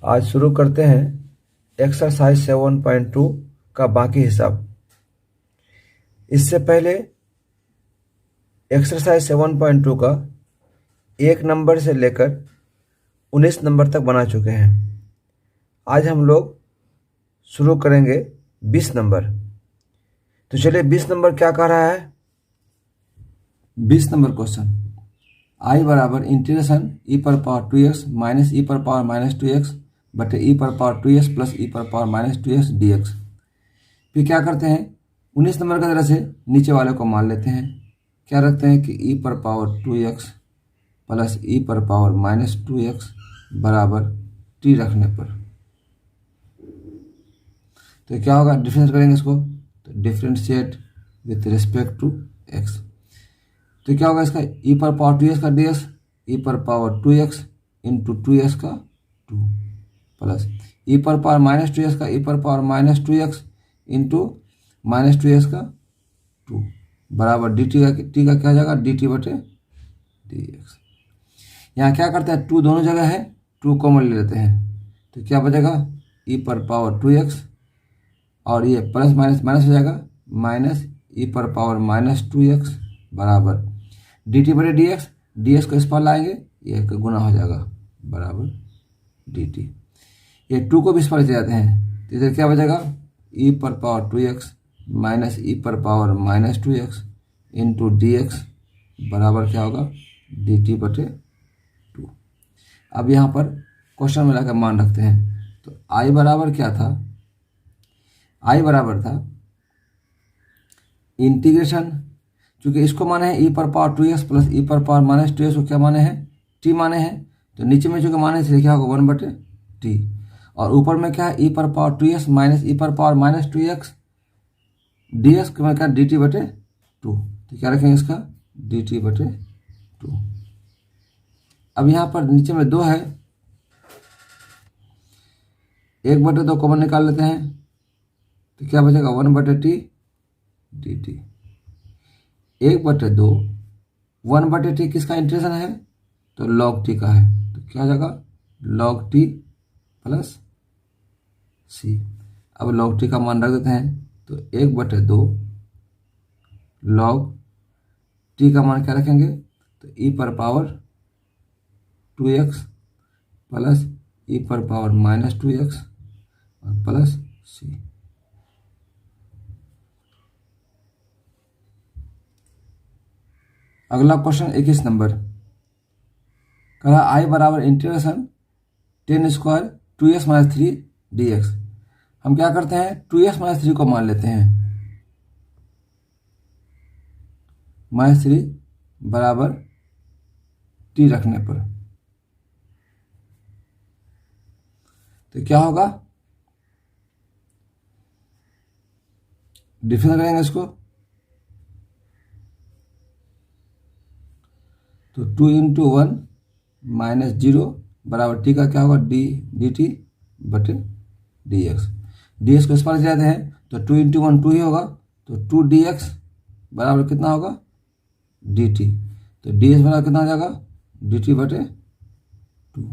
आज शुरू करते हैं एक्सरसाइज 7.2 का बाकी हिसाब। इससे पहले एक्सरसाइज 7.2 का 1 नंबर से लेकर 19 नंबर तक बना चुके हैं। आज हम लोग शुरू करेंगे 20 नंबर। तो चलिए 20 नंबर क्या कह रहा है। 20 नंबर क्वेश्चन, आई बराबर इंटीग्रेशन ई पर पावर 2x माइनस ई पर पावर माइनस 2x बटे ई पर पावर 2s प्लस ई पर पावर माइनस 2x dx। फिर क्या करते हैं, 19 नंबर की तरह से नीचे वाले को मान लेते हैं। क्या रखते हैं कि ई पर पावर 2x प्लस ई पर पावर माइनस 2x बराबर t रखने पर तो क्या होगा, डिफरेंस करेंगे इसको, तो differentiate with respect to x। तो क्या होगा इसका, ई पर पावर 2s का ds ई पर पावर 2x इंटू 2s का 2 प्लस ई पर पावर माइनस 2s का ई पर power minus 2x into minus 2s का 2 बराबर dt का क्या हो जाएगा, dt बटे dx। यहाँ क्या करते हैं, 2 दोनों जगह है, 2 कॉमन ले लेते हैं तो क्या बचेगा, ई पर पावर 2x और ये प्लस माइनस माइनस हो जाएगा, माइनस ई पर पावर माइनस 2x बराबर dt बटे dx। dx को इस पर लाएंगे, ये गुना हो जाएगा बराबर dt। ये 2 को भी इस पर ले जाते हैं तो इधर क्या बचेगा, ई पर पावर 2x माइनस ई पर power minus 2x into dx बराबर क्या होगा, dt बटे 2। अब यहाँ पर क्वेश्चन में लाकर मान रखते हैं तो i बराबर क्या था, i बराबर था इंटीग्रेशन, चूंकि इसको माने हैं ई पर पावर 2x प्लस ई पर पावर माइनस 2x को क्या माने हैं, t माने हैं। तो नीचे में चूंकि माने थे क्या होगा, 1 बटे t और ऊपर में क्या है, ई पर पावर 2x माइनस ई पर पावर माइनस 2x dx के में क्या, dt बटे 2। तो क्या रखेंगे इसका, dt बटे 2। अब यहाँ पर नीचे में 2 है, 1 बटे 2 कॉमन निकाल लेते हैं तो क्या बचेगा, 1 बटे t dt। 1 बटे 2, 1 बटे t किसका इंटीग्रेशन है, तो log t का है तो क्या हो जाएगा, log t प्लस c। अब log t का मान रख देते हैं तो 1 बटे 2 log t का मान क्या रखेंगे, तो e पर पावर 2x प्लस e पर पावर माइनस 2x और प्लस c। अगला क्वेश्चन 21 नंबर कहा, आई बराबर integration 10 square 2s minus 3 dx। हम क्या करते हैं, 2s माइनस 3 को मान लेते हैं, माइनस 3 बराबर t रखने पर तो क्या होगा, डिफरेंस करेंगे इसको तो 2 इंटू 1 माइनस 0 बराबर t का क्या होगा, dt बटे dx। dx को इस पर जाते हैं तो 2 इंटू 1 2 ही होगा तो 2 dx बराबर कितना होगा, dt। तो ds बराबर कितना हो जाएगा, dt बटे 2।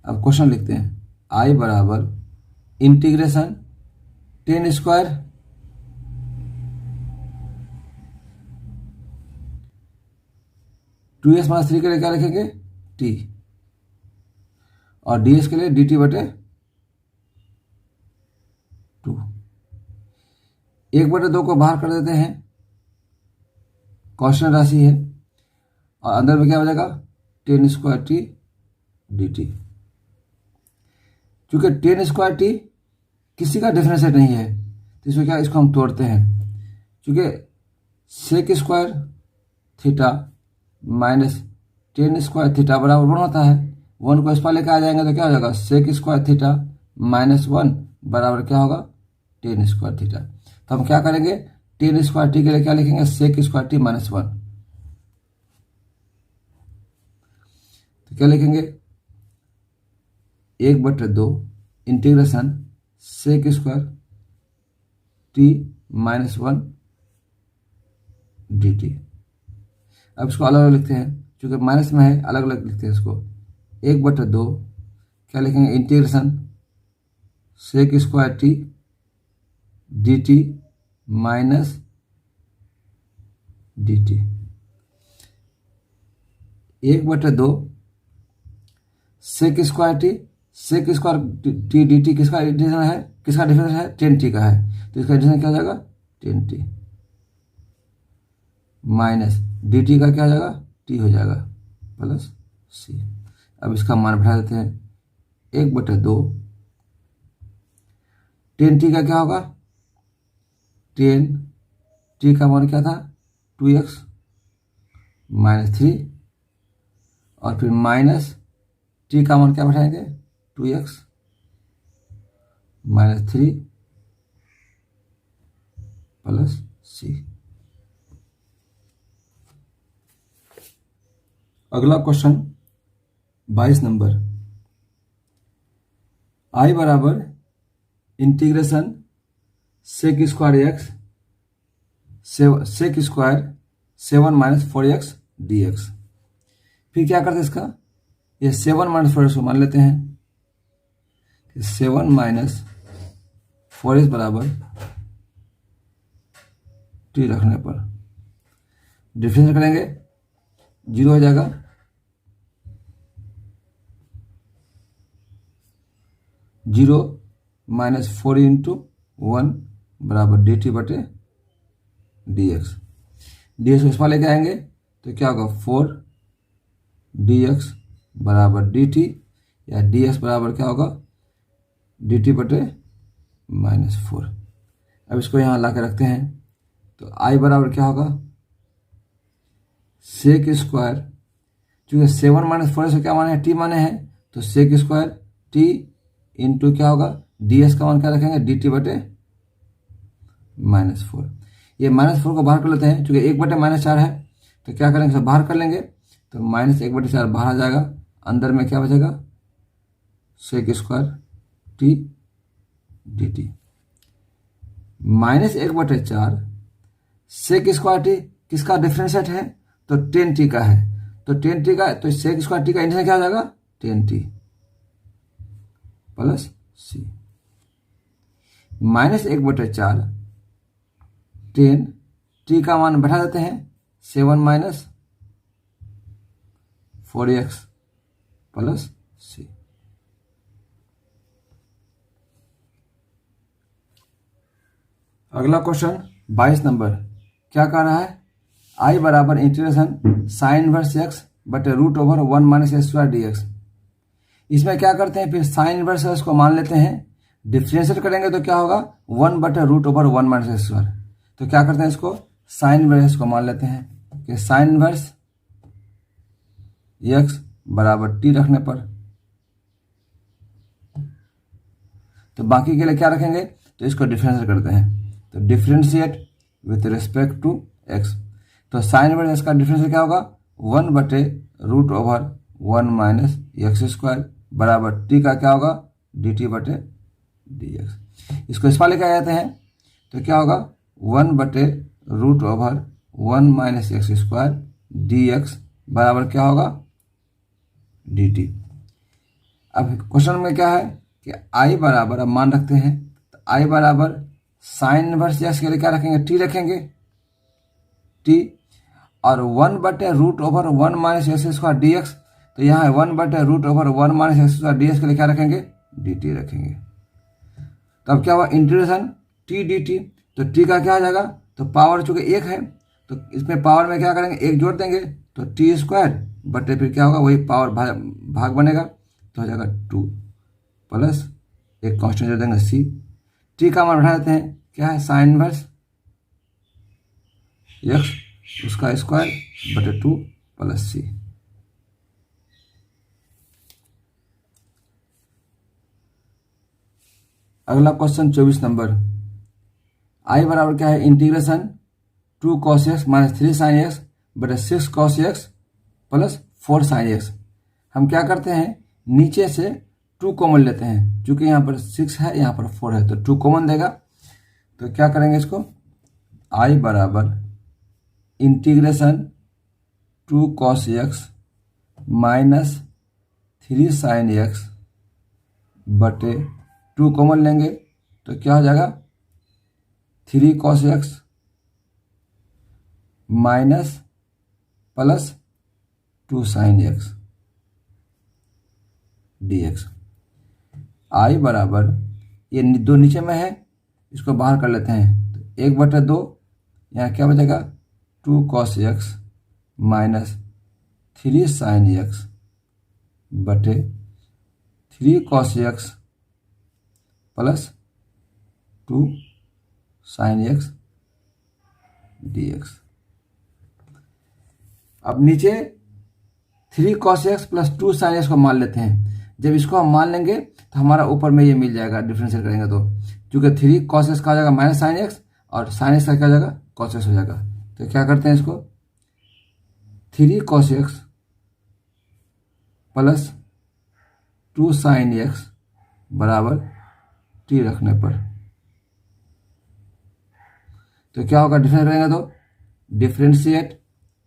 अब क्वेश्चन लिखते हैं, i बराबर इंटीग्रेशन 10 स्क्वायर 2s माइनस 3 के लिए क्या लिखेंगे, t और ds के लिए dt बटे 2। 1 बटे 2 को बाहर कर देते हैं, कांस्टेंट राशि है और अंदर में क्या बचेगा, 10 स्क्वायर t dt। चूंकि 10 स्क्वायर t किसी का डिफरेंशिएट नहीं है तो इसमें क्या, इसको हम तोड़ते हैं, चूंकि sec square theta minus 10 square theta बराबर 1 होता है। 1 को इस पर लेकर आ जाएंगे तो क्या हो जाएगा, सेक स्क्वायर थीटा माइनस 1 बराबर क्या होगा, 10 स्क्वायर थीटा। तो हम क्या करेंगे, 10 स्क्वायर टी के लिए क्या लिखेंगे, सेक स्क्वायर टी माइनस 1। तो क्या लिखेंगे, 1 बटे 2 integration sec square t minus 1 dt। अब इसको अलग अलग लिखते हैं, चूंकि माइनस में है अलग अलग लिखते हैं इसको। 1 बटे 2 क्या लिखेंगे, integration sec square t d t minus d t 1/2 sec square t d t किसका इंटीग्रेशन है, किसका डिफरेंस है, 10t का है, तो इसका इंटीग्रेशन क्या हो जाएगा 10t माइनस डी टी का क्या हो जाएगा t हो जाएगा प्लस c। अब इसका मान बैठा देते हैं 1/2 10t का क्या होगा, 10t का मान क्या था 2x माइनस 3 और फिर माइनस t का मान क्या बैठाएंगे 2x माइनस 3 प्लस c। अगला क्वेश्चन 22 नंबर, i बराबर integration sec square x sec square 7 minus 4x dx। फिर क्या करते हैं इसका, ये 7 माइनस 4x को मान लेते हैं, 7 माइनस 4x बराबर t रखने पर डिफरेंस करेंगे 0 हो जाएगा, 0 माइनस 4 इंटू 1 बराबर डी टी बटे डी एक्स। डी एक्स उसमें लेके आएंगे तो क्या होगा 4 डी एक्स बराबर डी टी, या डी एक्स बराबर क्या होगा डी टी बटे माइनस 4। अब इसको यहाँ ला के रखते हैं तो आई बराबर क्या होगा सेक स्क्वायर, चूँकि 7 माइनस 4 से क्या माने हैं टी माने हैं, तो सेक स्क्वायर टी इंटू क्या होगा डी एस का मान क्या रखेंगे डी टी बटे माइनस 4। ये माइनस 4 को बाहर कर लेते हैं, चूँकि 1/-4 है तो क्या करेंगे सब बाहर कर लेंगे, तो माइनस 1/4 बाहर आ जाएगा, अंदर में क्या बचेगा sec square t d t minus 1/4 sec square t किसका डिफरेंशिएट है, तो 10t का है, तो 10t का, तो सेक स्क्वायर टी का इंटीग्रेशन क्या हो जाएगा 10t plus c minus 1/4 10 t का मान बैठा देते हैं 7 माइनस 4x प्लस c। अगला क्वेश्चन 22 नंबर क्या कह रहा है, i बराबर इंटीग्रेशन साइन इनवर्स x बटे root over 1 minus x square d x. इसमें क्या करते हैं, फिर साइन इनवर्स एक्स को मान लेते हैं, डिफ्रेंशिएट करेंगे तो क्या होगा 1 बटे root over 1 minus x square. तो क्या करते हैं, इसको साइन इनवर्स को मान लेते हैं कि साइन इनवर्स x बराबर t रखने पर, तो बाकी के लिए क्या रखेंगे, तो इसको डिफ्रेंशिएट करते हैं, तो differentiate with respect to x, तो साइन इनवर्स का डिफरेंशियल क्या होगा 1 बटे root over 1 minus x square बराबर t का क्या होगा डी टी बटे डी एक्स। इसको इस पार लेके आ जाते हैं तो क्या होगा 1 बटे root over 1 minus x square d x बराबर क्या होगा डी टी। अब क्वेश्चन में क्या है कि आई बराबर, अब मान रखते हैं, तो आई बराबर साइन इनवर्स एक्स के लिए क्या रखेंगे टी रखेंगे टी, और 1 बटे root over 1 minus x square d x, तो यहाँ है 1 बटे root over 1 minus x square d x के लिए क्या रखेंगे डी टी रखेंगे। तो अब क्या हुआ इंटीग्रेशन टी डी टी, तो टी का क्या आ जाएगा, तो पावर चूंकि 1 है तो इसमें पावर में क्या करेंगे 1 जोड़ देंगे, तो टी स्क्वायर बटे फिर क्या होगा वही पावर भाग बनेगा, तो हो जाएगा 2 प्लस एक कांस्टेंट जोड़ देंगे सी। टी का मान बढ़ा देते हैं, क्या है साइन इनवर्स एक्स उसका स्क्वायर बटे 2 प्लस सी। अगला क्वेश्चन 24 नंबर, आई बराबर क्या है integration 2 cos x minus 3 sin x बटे 6 cos x plus 4 sin x। हम क्या करते हैं नीचे से 2 कॉमन लेते हैं, चूंकि यहाँ पर 6 है यहाँ पर 4 है तो 2 कॉमन देगा, तो क्या करेंगे इसको आई बराबर integration 2 cos x minus 3 sin x बटे 2 कॉमन लेंगे तो क्या हो जाएगा 3 cos x minus plus 2 sin x dx। आई बराबर ये दो नीचे में है, इसको बाहर कर लेते हैं तो 1/2 यहाँ क्या बचेगा 2 cos x minus 3 sin x बटे 3 cos x plus 2 sin x dx। अब नीचे 3 cos x plus 2 sin x को मान लेते हैं। जब इसको हम मान लेंगे तो हमारा ऊपर में ये मिल जाएगा, डिफरेंशिएट करेंगे तो क्योंकि 3 cos x का हो जाएगा माइनस साइन एक्स और साइन एक्स का क्या हो जाएगा cos x हो जाएगा। तो क्या करते हैं इसको 3 cos x plus 2 sin x बराबर t रखने पर तो क्या होगा, डिफरेंशिएट करेंगे तो differentiate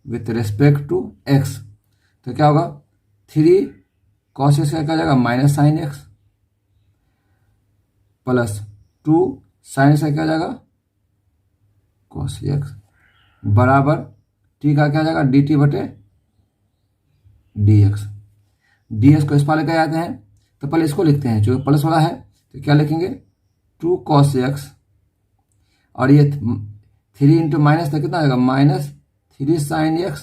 with respect to x तो क्या होगा 3 cos x का क्या हो जाएगा minus sign x plus 2 sin x का क्या हो जाएगा cos x बराबर t का क्या हो जाएगा dt बटे dx। dx को इस पार लेकर आते हैं तो पहले इसको लिखते हैं, जो प्लस वाला है तो क्या लिखेंगे 2 cos x और ये 3 इंटू माइनस तो कितना आएगा माइनस 3 sin x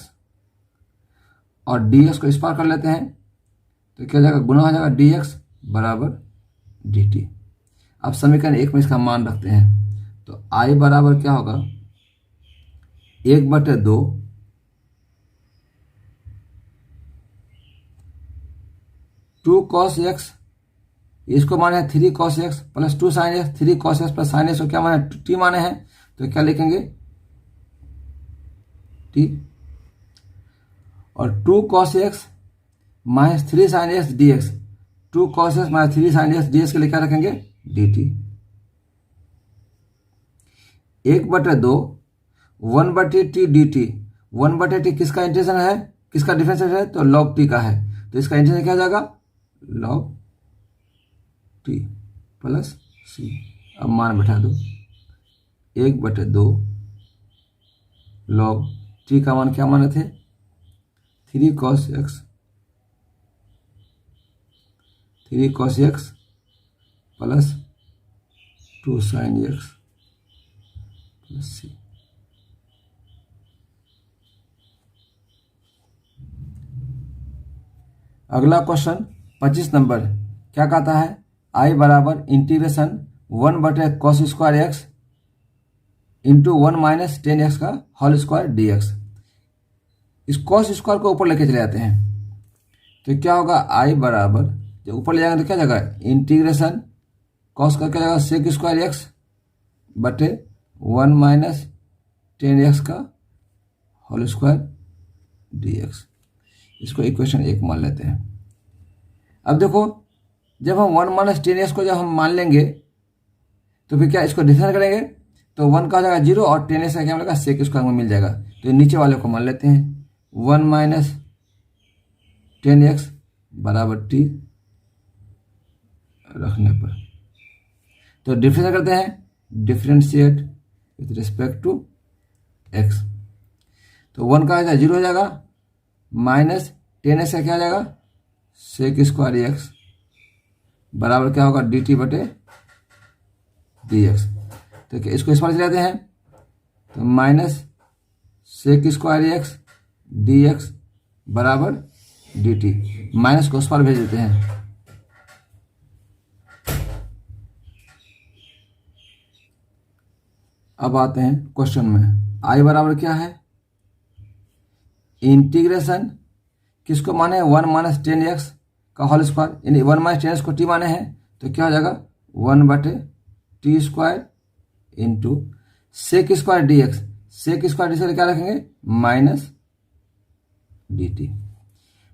और dx को इस पार कर लेते हैं तो क्या हो जाएगा गुना हो जाएगा dx बराबर dt। अब समीकरण 1 में इसका मान रखते हैं तो i बराबर क्या होगा 1/2 2 cos x, इसको माने है 3 cos x plus 2 sin x, 3 cos x plus sin x को क्या माने t माने हैं तो क्या लिखेंगे t और 2 cos x minus 3 sin x dx, 2 cos x minus 3 sin x dx के लिए क्या रखेंगे dt। 1/2 1/t dt, 1/t किसका इंटीग्रेशन है, किसका डिफरेंशिएट है तो log t का है तो इसका इंटीग्रेशन क्या हो जाएगा log t प्लस c। अब मान बैठा दो 1/2 log t का मान क्या माने थे 3 cos x plus 2 sin x plus c। अगला क्वेश्चन 25 नंबर क्या कहता है i बराबर integration 1/cos square x into 1 minus 10x का होल स्क्वायर dx। इस cos स्क्वायर को ऊपर लेके चले जाते हैं तो क्या होगा i बराबर जब ऊपर ले जाएंगे तो क्या जाएगा इंटीग्रेशन cos का क्या जाएगा सेक स्क्वायर एक्स बटे 1 माइनस 10x का होल स्क्वायर dx। इसको इक्वेशन 1 मान लेते हैं। अब देखो जब हम 1 माइनस 10x को जब हम मान लेंगे तो फिर क्या इसको डिफरेंस करेंगे तो 1 का हो जाएगा 0 और 10x का क्या मिलेगा सेक स्क्वायर में मिल जाएगा तो नीचे वाले को मान लेते हैं 1 माइनस 10x बराबर t रखने पर तो डिफरेंशिएट करते हैं differentiate with respect to x तो 1 का 0 हो जाएगा माइनस 10x का क्या हो जाएगा सेक स्क्वायर एक्स बराबर क्या होगा dt बटे dx। तो क्या इसको इस पर चले जाते हैं तो minus sec square x dx बराबर dt, माइनस को उस पर भेज देते हैं। अब आते हैं क्वेश्चन में i बराबर क्या है इंटीग्रेशन किसको माने 1 माइनस 10x का होल स्क्वायर यानी 1 माइनस 10x को t माने हैं तो क्या हो जाएगा 1/t square into sec square dx, sec square dx क्या रखेंगे माइनस dt,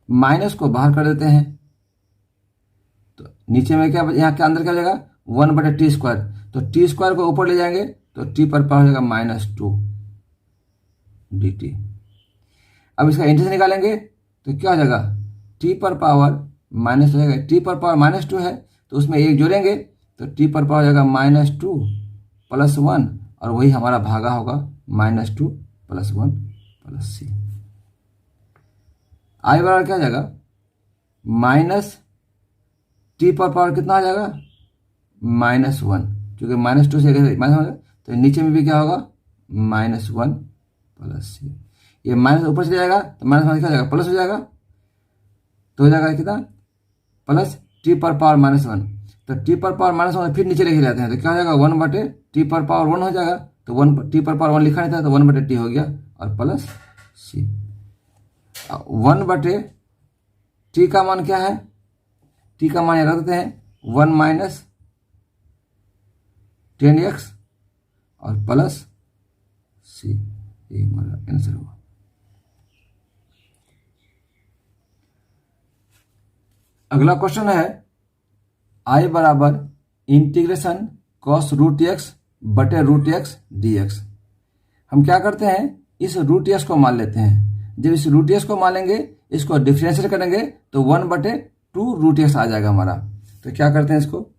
माइनस को बाहर कर देते हैं तो नीचे में क्या यहाँ के अंदर क्या हो जाएगा 1/t स्क्वायर तो t स्क्वायर को ऊपर ले जाएंगे तो t पर हो जाएगा -2 dt। अब इसका इंटीग्रेशन निकालेंगे तो क्या हो जाएगा t पर पावर माइनस हो जाएगा, t पर पावर -2 है तो उसमें एक जोड़ेंगे तो टी पर पावर हो जाएगा -2 + 1 और वही हमारा भागा होगा -2 + 1 + c। आई बराबर क्या हो जाएगा -t पर पावर कितना आ जाएगा -1, क्योंकि -2 से माइनस तो नीचे में भी क्या होगा -1 + c। ये माइनस ऊपर चले जाएगा तो माइनस क्या हो जाएगा प्लस हो जाएगा, तो हो जाएगा कितना +t पर पावर -1। तो t पर पावर -1 फिर नीचे लेके जाते हैं तो क्या हो जाएगा 1/t पर पावर 1 हो जाएगा, तो 1t पर पावर 1 लिखा नहीं था तो 1/t हो गया और प्लस c। 1/t का मान क्या है, t का मान रख देते हैं 1 - 10x और प्लस c। ये हमारा आंसर हुआ। अगला क्वेश्चन है I बराबर इंटीग्रेशन cos √x बटे √x dx। हम क्या करते हैं इस √x को मान लेते हैं। जब इस √x को मान लेंगे इसको डिफरेंशिएट करेंगे तो 1/2 √x आ जाएगा हमारा। तो क्या करते हैं इसको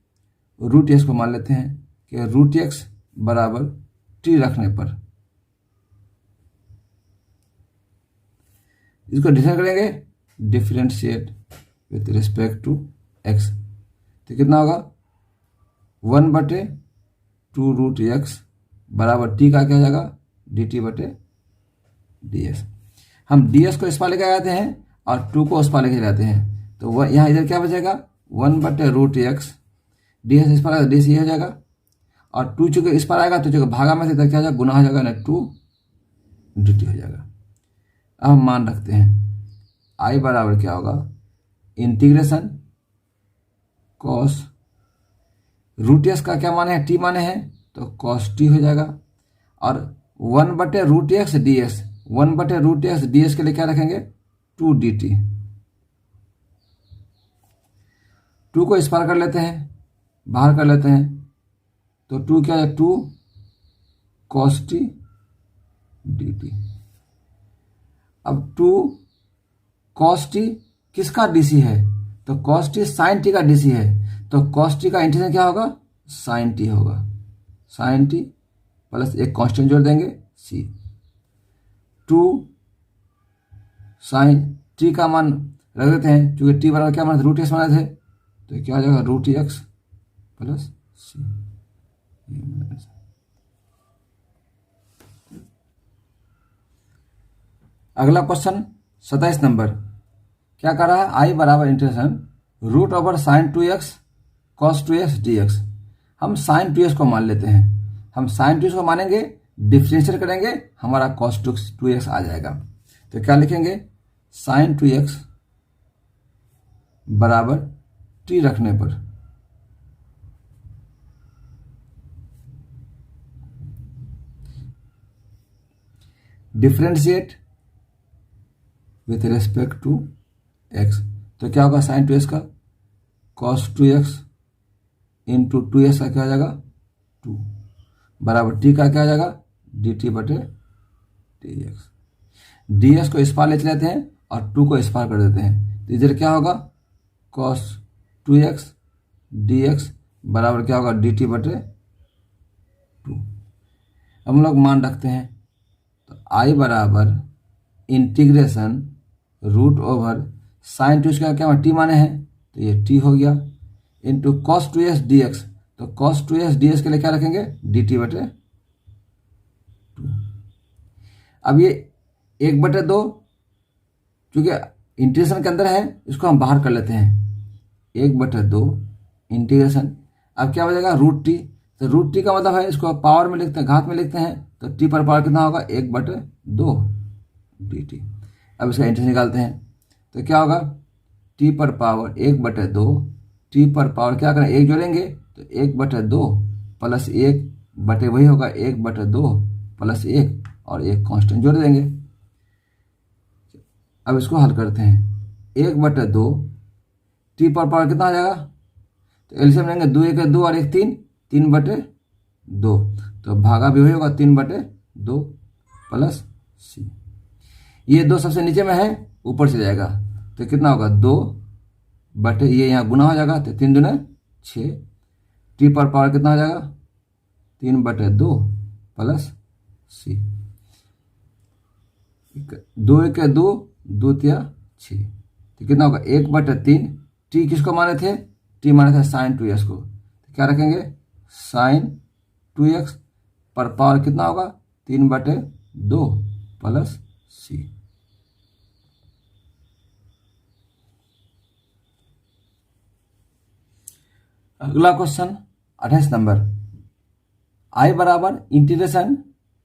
√x को मान लेते हैं कि √x बराबर t रखने पर इसको डिफरेंशिएट करेंगे, differentiate with respect to x तो कितना होगा 1/2 √x बराबर t का क्या हो जाएगा dt/ds। हम ds को इस पार लेके आते हैं और 2 को उस पार लेके जाते हैं तो वह यहाँ इधर क्या बचेगा 1/√x, ds इस पार आएगा ds ये हो जाएगा और 2 चूंकि इस पार आएगा तो चूंकि भागा में से इधर क्या हो जाएगा गुना हो जाएगा ना 2 dt हो जाएगा। अब हम मान रखते हैं I बराबर क्या होगा इंटीग्रेशन cos √x का क्या माने है t माने हैं तो cos t हो जाएगा और 1/√x ds 1/√x ds के लिए क्या रखेंगे 2 dt। 2 को इस पार कर लेते हैं बाहर कर लेते हैं तो 2 क्या है 2 cos t dt। अब 2 cos t किसका dc है तो cos t sin t का dc है तो cos t का इंटीग्रेशन क्या होगा sin t होगा, sin t प्लस एक कांस्टेंट जोड़ देंगे c। 2 sin t का मान रख देते हैं क्योंकि t बराबर क्या मान √x माने थे तो क्या हो जाएगा √x प्लस c। अगला क्वेश्चन 27 नंबर क्या कर रहा है I बराबर integration √sin 2x cos 2x dx। हम sin 2x को मान लेते हैं, हम sin 2x को मानेंगे डिफरेंशिएट करेंगे हमारा cos 2x आ जाएगा। तो क्या लिखेंगे sin 2x बराबर t रखने पर differentiate with respect to x तो क्या होगा sin 2x का cos 2x इंटू 2x का क्या हो जाएगा 2 बराबर t का क्या हो जाएगा dt/dx। ds को इस पार ले चलाते हैं और 2 को इस पार कर देते हैं तो इधर क्या होगा cos 2x dx बराबर क्या होगा dt/2। हम लोग मान रखते हैं तो I बराबर इंटीग्रेशन √sin 2x का क्या t माने हैं तो ये t हो गया इंटू cos 2x dx तो cos 2x dx के लिए क्या रखेंगे dt/2। अब ये 1/2 क्योंकि इंटीग्रेशन के अंदर है इसको हम बाहर कर लेते हैं 1/2 इंटीग्रेशन। अब क्या बचेगा √t तो √t का मतलब है इसको पावर में लिखते हैं घात में लिखते हैं तो t पर पावर कितना होगा 1/2 dt। अब इसका इंटीग्रेशन निकालते हैं तो क्या होगा t पर पावर 1/2 t पर पावर क्या करें एक जोड़ेंगे तो 1/2 प्लस 1 बटे वही होगा 1/2 प्लस 1 और एक कांस्टेंट जोड़ देंगे। अब इसको हल करते हैं 1/2 t पर पावर कितना आ जाएगा तो एलसीएम लेंगे 2 1 2 और 1 3 3/2 तो भागा भी वही होगा 3/2 प्लस c। ये 2 सबसे नीचे में है ऊपर चले जाएगा तो कितना होगा 2 बटे ये यहाँ गुना हो जाएगा तो 3 दूने 6, टी पर पावर कितना हो जाएगा 3/2 प्लस सी, 2 1 2, 2 3 6, तो कितना होगा 1/3। टी किसको माने थे, टी माने थे साइन 2x को, तो क्या रखेंगे साइन 2x पर पावर कितना होगा 3/2 प्लस सी। अगला क्वेश्चन 28 नंबर, आई बराबर इंटीग्रेशन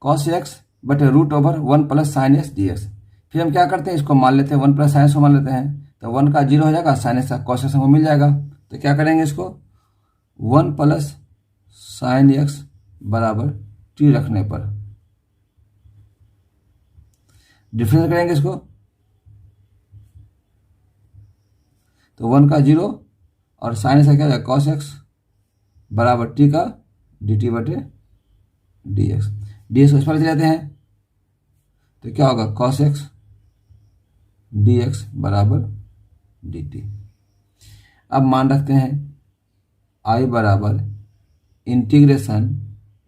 कॉस एक्स बटे root over 1 plus sine x d x. फिर हम क्या करते हैं, इसको मान लेते हैं 1 प्लस साइन एक्स को मान लेते हैं, तो 1 का 0 हो जाएगा, साइन एक्स का कॉस एक्स हमको मिल जाएगा। तो क्या करेंगे इसको 1 प्लस साइन एक्स बराबर टी रखने पर डिफरेंस करेंगे इसको, तो 1 का 0 और साइन एक्स का क्या हो जाएगा कॉस एक्स बराबर टी का डी टी बटे डी एक्स। डी एक्स को इस पर ले जाते हैं, तो क्या होगा कॉस एक्स डी एक्स बराबर डी टी। अब मान रखते हैं आई बराबर इंटीग्रेशन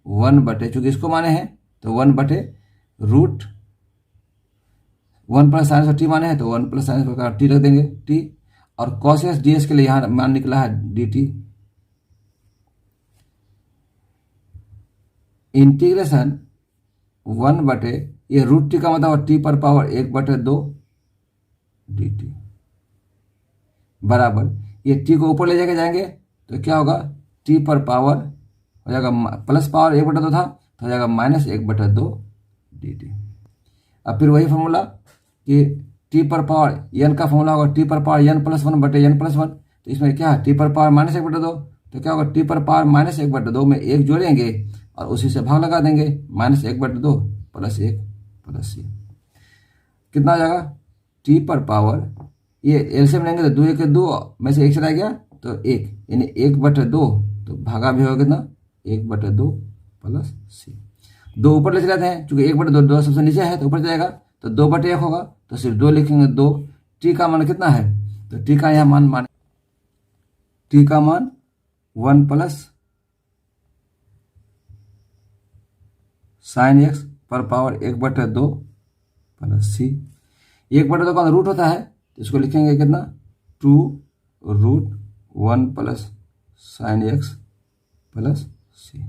1 बटे, चूंकि इसको माने हैं तो 1 बटे रूट 1 प्लस साइंस टी माने हैं तो 1 प्लस साइंस का टी रख देंगे टी, और कॉस एक्स डी एक्स के लिए यहाँ मान निकला है डी टी। इंटीग्रेशन 1 बटे ये रूट टी का मतलब टी पर पावर 1/2 डी टी बराबर, ये टी को ऊपर ले जाके जाएंगे तो क्या होगा टी पर पावर हो जाएगा प्लस पावर 1/2 था तो हो जाएगा -1/2 डी टी। अब फिर वही फॉर्मूला कि टी पर पावर एन का फॉर्मूला होगा टी पर पावर n + 1 बटे n + 1, तो इसमें क्या है टी पर पावर -1/2, तो क्या होगा टी पर पावर -1/2 में 1 जोड़ेंगे और उसी से भाग लगा देंगे, -1/2 प्लस 1 प्लस सी, कितना आ जाएगा टी पर पावर, ये एलसीएम लेंगे तो 2 1 2 में से 1 चला गया तो 1, यानी 1/2, तो भागा भी होगा कितना 1/2 प्लस सी। 2 ऊपर ले चलाते हैं, चूंकि 1/2 2 सबसे नीचे है तो ऊपर जाएगा, तो 2/1 होगा, तो सिर्फ 2 लिखेंगे 2। टी का मान कितना है, तो टी का यहाँ मान टी का मान 1 प्लस साइन एक्स पर पावर 1/2 प्लस सी। 1/2 का रूट होता है तो इसको लिखेंगे कितना 2√1 plus sine x plus c.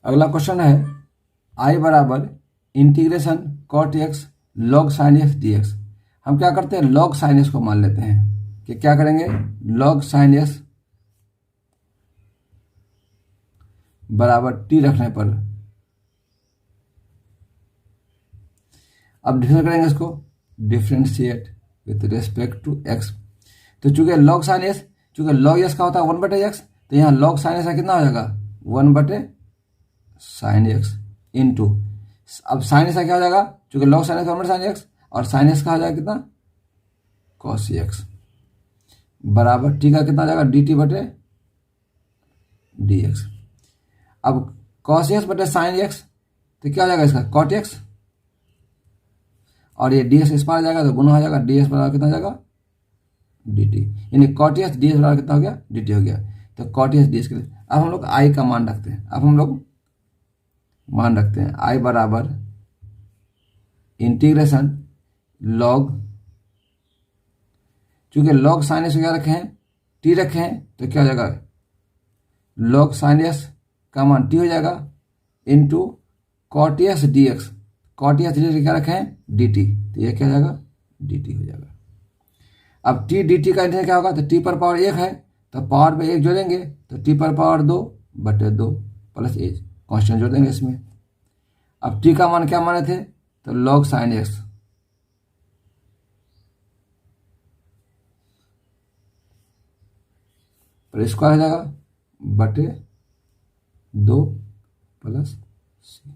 अगला क्वेश्चन है आई बराबर integration cot x log sine x d x. हम क्या करते हैं लॉग साइन एक्स को मान लेते हैं कि क्या करेंगे लॉग साइन एक्स बराबर टी रखने पर, अब डिफरेंशिएट करेंगे इसको, differentiate with respect to x. तो चूंकि लॉग साइन एक्स, चूंकि लॉग एक्स का होता है 1/x, तो यहाँ लॉग साइन एक्स का कितना हो जाएगा 1/sin x इंटू, अब साइन एक्स का क्या हो जाएगा, चूंकि log sine x 1/sin x और साइन एक्स का हो जाएगा कितना cos x बराबर टी का कितना हो जाएगा dt बटे dx। अब cos x बटे sin x तो क्या हो जाएगा इसका cot x, और ये dx इस पर आ जाएगा तो गुना हो जाएगा, dx बराबर कितना हो जाएगा dt, यानी cot x dx बराबर कितना हो गया dt हो गया। तो cot x dx के लिए अब हम लोग i का मान रखते हैं, अब हम लोग मान रखते हैं i बराबर इंटीग्रेशन लॉग, चूंकि लॉग साइन एक्स क्या रखे हैं टी रखे हैं तो क्या हो जाएगा लॉग साइन एक्स का मान टी हो जाएगा into cot x d x, cot x d क्या रखे हैं डी टी, तो ये क्या हो जाएगा डी टी हो जाएगा। अब टी डी टी का इंटीग्रेशन क्या होगा, तो टी पर पावर 1 है तो पावर पे 1 जोड़ेंगे तो टी पर पावर 2/2 प्लस एज कॉन्स्टेंट जोड़ देंगे इसमें। अब टी का मान क्या माने थे, तो लॉग साइन एक्स पर स्क्वायर हो जाएगा बटे 2 प्लस सी।